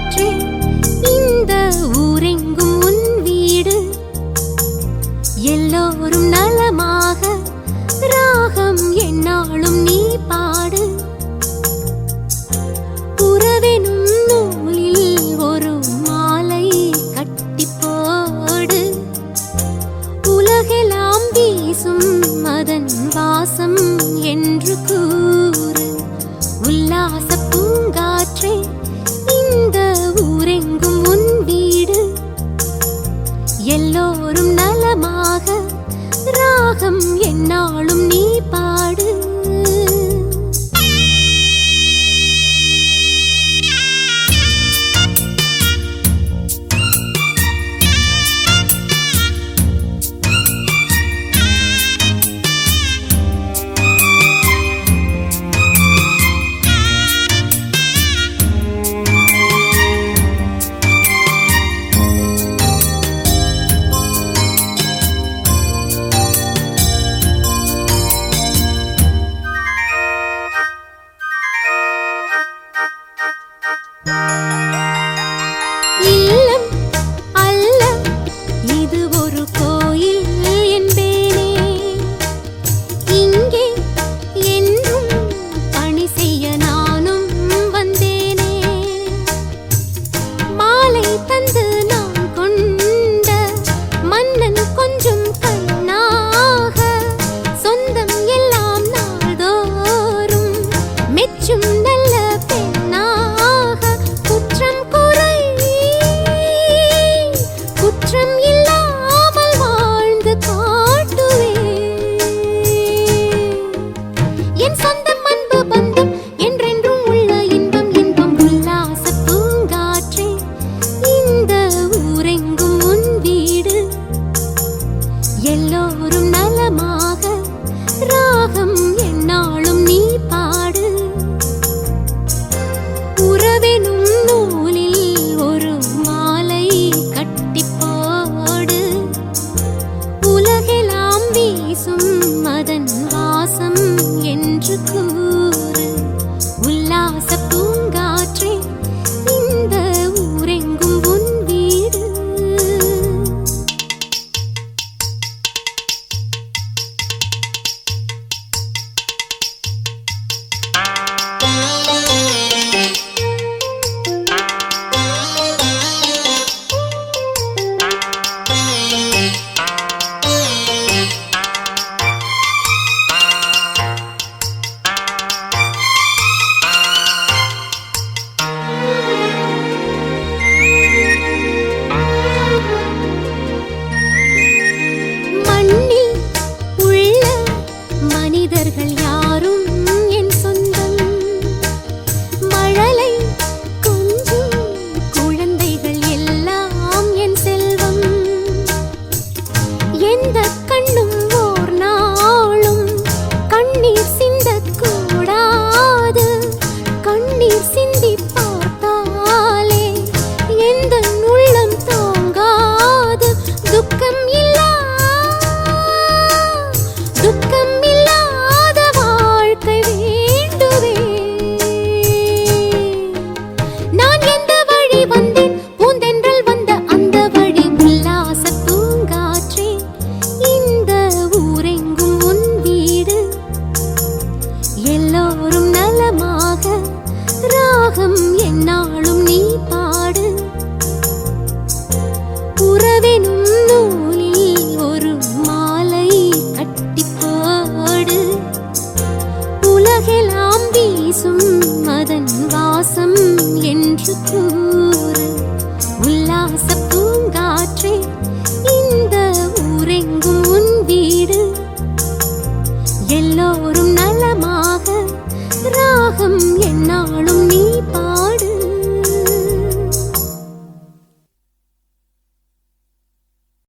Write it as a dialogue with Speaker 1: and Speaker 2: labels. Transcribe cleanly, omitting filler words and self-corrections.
Speaker 1: பூங்காற்றே இந்த ஊரெங்கும் உன் வீடு எல்லோரும் நலமாக ராகம் என்னாலும் நீ பாடு உறவெனும் நூலில் ஒரு மாலை கட்டி போடு உலகெல்லாம் வீசும் அதன் வாசம் என்று கூறு உல்லாச பூங்காற்றே இந்த ஊரெங்கும் உன் வீடு எல்லோரும் நலமாக ராகம் என்னாலும் நீ பாடு இல்லம் அல்ல இது ஒரு கோயில் என்பேனே இங்கே என்றும் பணி செய்ய நானும் வந்தேனே மாலை தந்து நான் கொண்ட மன்னன் கொஞ்சம் கண்ணாக சொந்தம் எல்லாம் நாள்தோறும் மெச்சும் நல்ல பெண்ணாக குற்றம் குற்றம் இல்லாமல் வாழ்ந்து காட்டுவேன் என் சொந்தம் அன்பு பந்தம் என்றென்றும் உள்ள இன்பம் இன்பம் உல்லாச பூங்காற்றே இந்த ஊரெங்கும் உன் வீடு எல்லோரும் நலமாக ராகம் என்னாலும் நீ பாடு உறவெனும் நூலில் ஒரு மாலை கட்டி போடு உலகெல்லாம் வீசும் அதன் வாசம் என்று